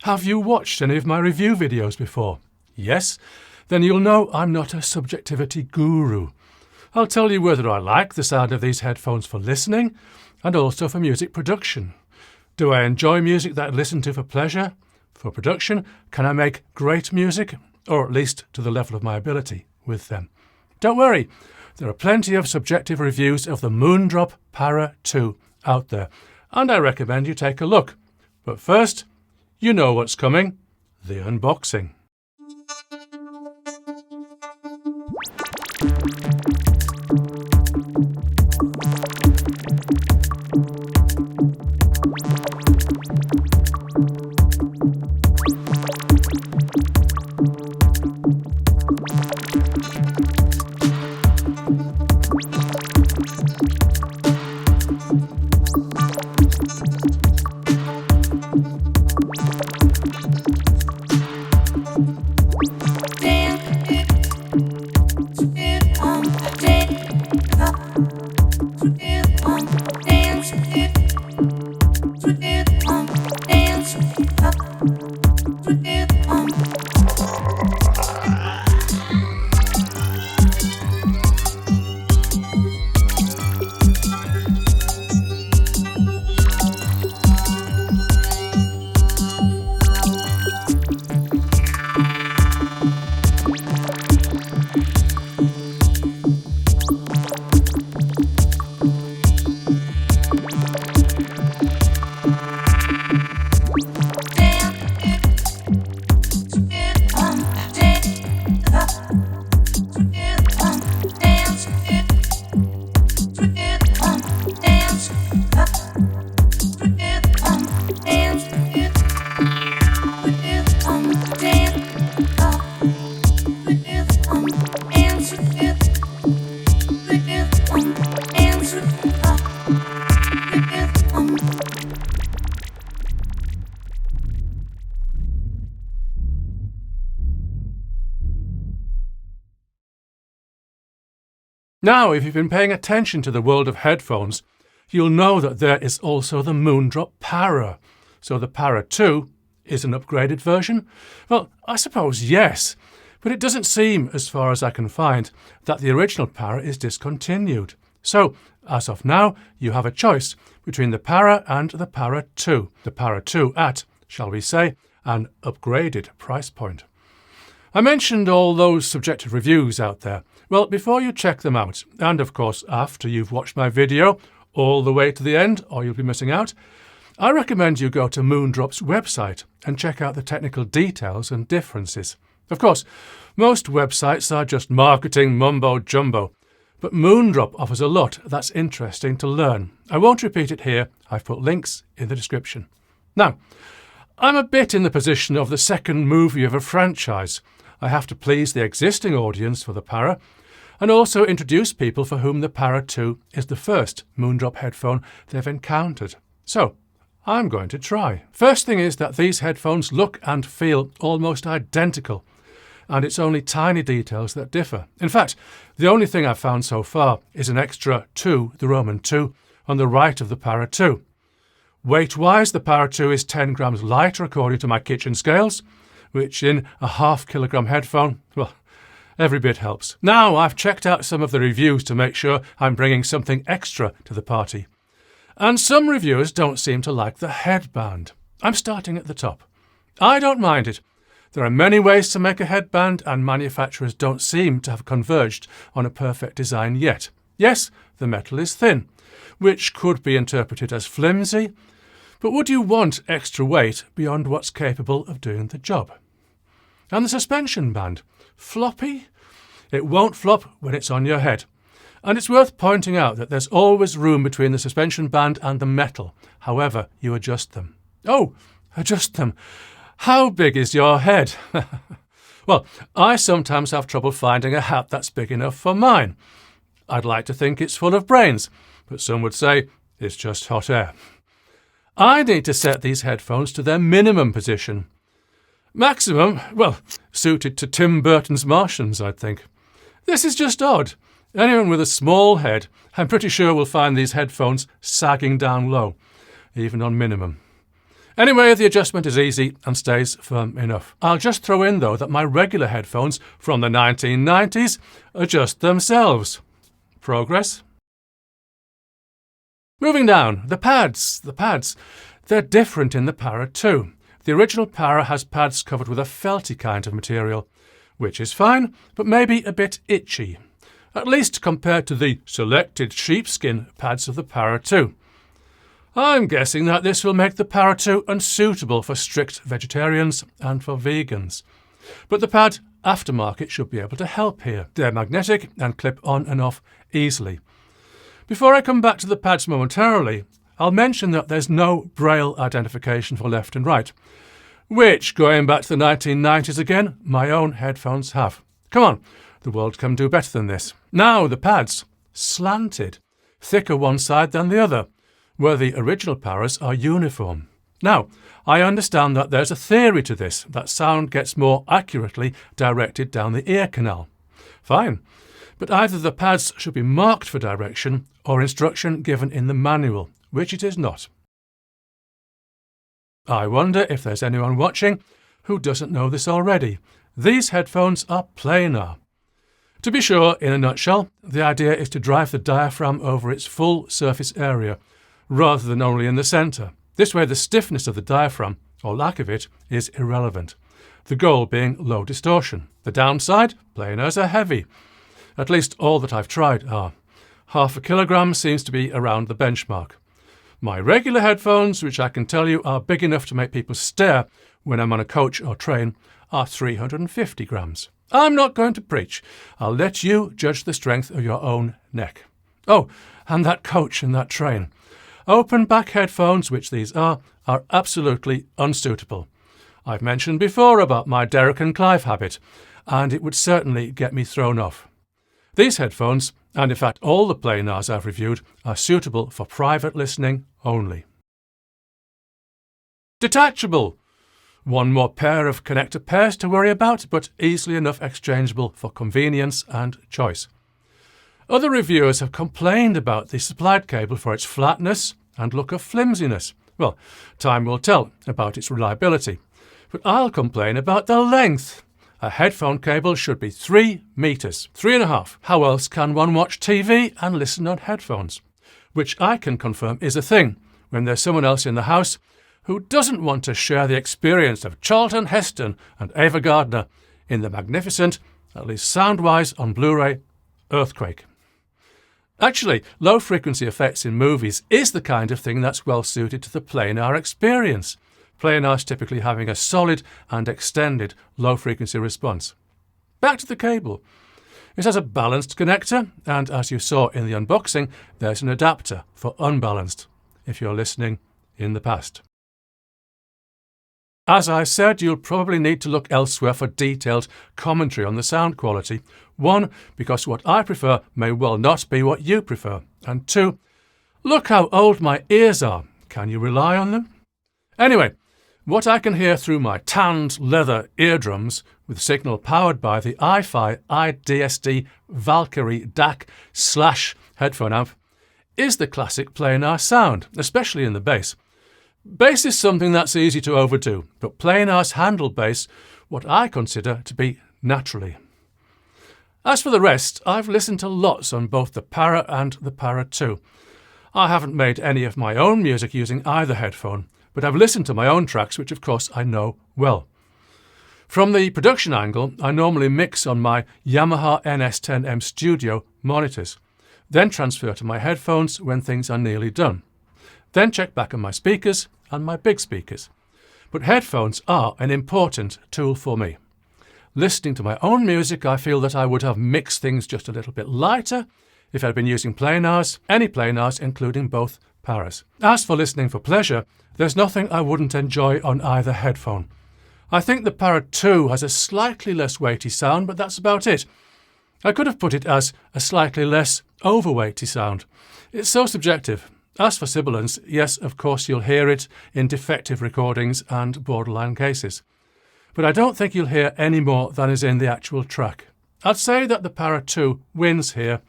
Have you watched any of my review videos before? Yes? Then you'll know I'm not a subjectivity guru. I'll tell you whether I like the sound of these headphones for listening and also for music production. Do I enjoy music that I listen to for pleasure? For production, can I make great music? Or at least to the level of my ability with them? Don't worry, there are plenty of subjective reviews of the Moondrop Para 2 out there, and I recommend you take a look. But first, you know what's coming, the unboxing. Now, if you've been paying attention to the world of headphones, you'll know that there is also the Moondrop Para. So the Para 2 is an upgraded version? Well, I suppose yes, but it doesn't seem, as far as I can find, that the original Para is discontinued. So, as of now, you have a choice between the Para and the Para 2. The Para 2 at, shall we say, an upgraded price point. I mentioned all those subjective reviews out there. Well, before you check them out, and of course after you've watched my video all the way to the end, or you'll be missing out, I recommend you go to Moondrop's website and check out the technical details and differences. Of course, most websites are just marketing mumbo-jumbo, but Moondrop offers a lot that's interesting to learn. I won't repeat it here, I've put links in the description. Now, I'm a bit in the position of the second movie of a franchise. I have to please the existing audience for the Para, and also introduce people for whom the Para 2 is the first Moondrop headphone they've encountered. So, I'm going to try. First thing is that these headphones look and feel almost identical, and it's only tiny details that differ. In fact, the only thing I've found so far is an extra 2, the Roman 2, on the right of the Para 2. Weight-wise, the Para 2 is 10 grams lighter according to my kitchen scales, which in a half-kilogram headphone, well, every bit helps. Now, I've checked out some of the reviews to make sure I'm bringing something extra to the party. And some reviewers don't seem to like the headband. I'm starting at the top. I don't mind it. There are many ways to make a headband, and manufacturers don't seem to have converged on a perfect design yet. Yes, the metal is thin, which could be interpreted as flimsy, but would you want extra weight beyond what's capable of doing the job? And the suspension band, floppy? It won't flop when it's on your head. And it's worth pointing out that there's always room between the suspension band and the metal, however you adjust them. Oh, adjust them. How big is your head? Well, I sometimes have trouble finding a hat that's big enough for mine. I'd like to think it's full of brains, but some would say it's just hot air. I need to set these headphones to their minimum position. Maximum, well, suited to Tim Burton's Martians, I'd think. This is just odd. Anyone with a small head, I'm pretty sure will find these headphones sagging down low, even on minimum. Anyway, the adjustment is easy and stays firm enough. I'll just throw in, though, that my regular headphones from the 1990s adjust themselves. Progress? Moving down, the pads. They're different in the Para 2. The original Para has pads covered with a felty kind of material, which is fine, but maybe a bit itchy, at least compared to the selected sheepskin pads of the Para 2. I'm guessing that this will make the Para 2 unsuitable for strict vegetarians and for vegans. But the pad aftermarket should be able to help here. They're magnetic and clip on and off easily. Before I come back to the pads momentarily, I'll mention that there's no Braille identification for left and right, which, going back to the 1990s again, my own headphones have. Come on, the world can do better than this. Now the pads, slanted, thicker one side than the other, where the original Paras are uniform. Now, I understand that there's a theory to this, that sound gets more accurately directed down the ear canal. Fine, but either the pads should be marked for direction or instruction given in the manual, which it is not. I wonder if there's anyone watching who doesn't know this already. These headphones are planar. To be sure, in a nutshell, the idea is to drive the diaphragm over its full surface area, rather than only in the centre. This way the stiffness of the diaphragm, or lack of it, is irrelevant, the goal being low distortion. The downside? Planars are heavy. At least all that I've tried are. 0.5 kilogram seems to be around the benchmark. My regular headphones, which I can tell you are big enough to make people stare when I'm on a coach or train, are 350 grams. I'm not going to preach. I'll let you judge the strength of your own neck. Oh, and that coach and that train. Open back headphones, which these are absolutely unsuitable. I've mentioned before about my Derek and Clive habit, and it would certainly get me thrown off. These headphones, and in fact all the Planars I've reviewed, are suitable for private listening only. Detachable. One more pair of connector pairs to worry about, but easily enough exchangeable for convenience and choice. Other reviewers have complained about the supplied cable for its flatness and look of flimsiness. Well, time will tell about its reliability. But I'll complain about the length. A headphone cable should be 3 meters, 3.5. How else can one watch TV and listen on headphones? Which I can confirm is a thing when there's someone else in the house who doesn't want to share the experience of Charlton Heston and Ava Gardner in the magnificent, at least sound-wise on Blu-ray, Earthquake. Actually, low-frequency effects in movies is the kind of thing that's well suited to the planar experience. Planars typically having a solid and extended low-frequency response. Back to the cable. It has a balanced connector, and as you saw in the unboxing, there's an adapter for unbalanced, if you're listening in the past. As I said, you'll probably need to look elsewhere for detailed commentary on the sound quality. 1, because what I prefer may well not be what you prefer. And 2, look how old my ears are. Can you rely on them? Anyway, what I can hear through my tanned leather eardrums with signal powered by the iFi iDSD Valkyrie DAC / headphone amp is the classic planar sound, especially in the bass. Bass is something that's easy to overdo, but Planars handle bass what I consider to be naturally. As for the rest, I've listened to lots on both the Para and the Para 2. I haven't made any of my own music using either headphone, but I've listened to my own tracks, which of course I know well. From the production angle, I normally mix on my Yamaha NS10M Studio monitors, then transfer to my headphones when things are nearly done. Then check back on my speakers and my big speakers. But headphones are an important tool for me. Listening to my own music, I feel that I would have mixed things just a little bit lighter if I'd been using Planars, any Planars, including both Paras. As for listening for pleasure, there's nothing I wouldn't enjoy on either headphone. I think the Para 2 has a slightly less weighty sound, but that's about it. I could have put it as a slightly less overweighty sound. It's so subjective. As for sibilance, yes, of course you'll hear it in defective recordings and borderline cases. But I don't think you'll hear any more than is in the actual track. I'd say that the Para 2 wins here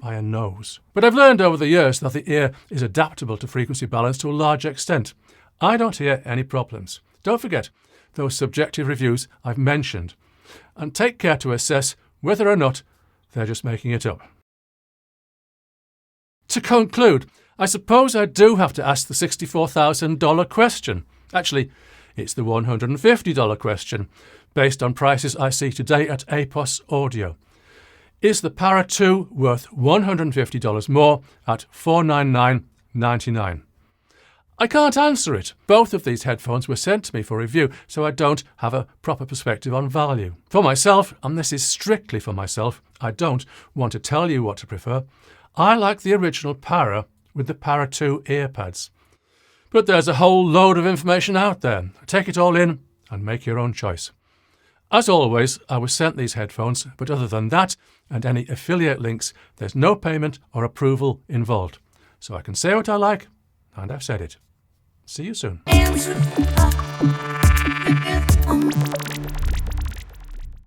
by a nose. But I've learned over the years that the ear is adaptable to frequency balance to a large extent. I don't hear any problems. Don't forget those subjective reviews I've mentioned, and take care to assess whether or not they're just making it up. To conclude, I suppose I do have to ask the $64,000 question. Actually, it's the $150 question, based on prices I see today at APOS Audio. Is the Para 2 worth $150 more at $499.99? I can't answer it. Both of these headphones were sent to me for review, so I don't have a proper perspective on value. For myself, and this is strictly for myself, I don't want to tell you what to prefer. I like the original Para with the Para 2 Earpads. But there's a whole load of information out there. Take it all in and make your own choice. As always, I was sent these headphones, but other than that and any affiliate links, there's no payment or approval involved. So I can say what I like, and I've said it. See you soon.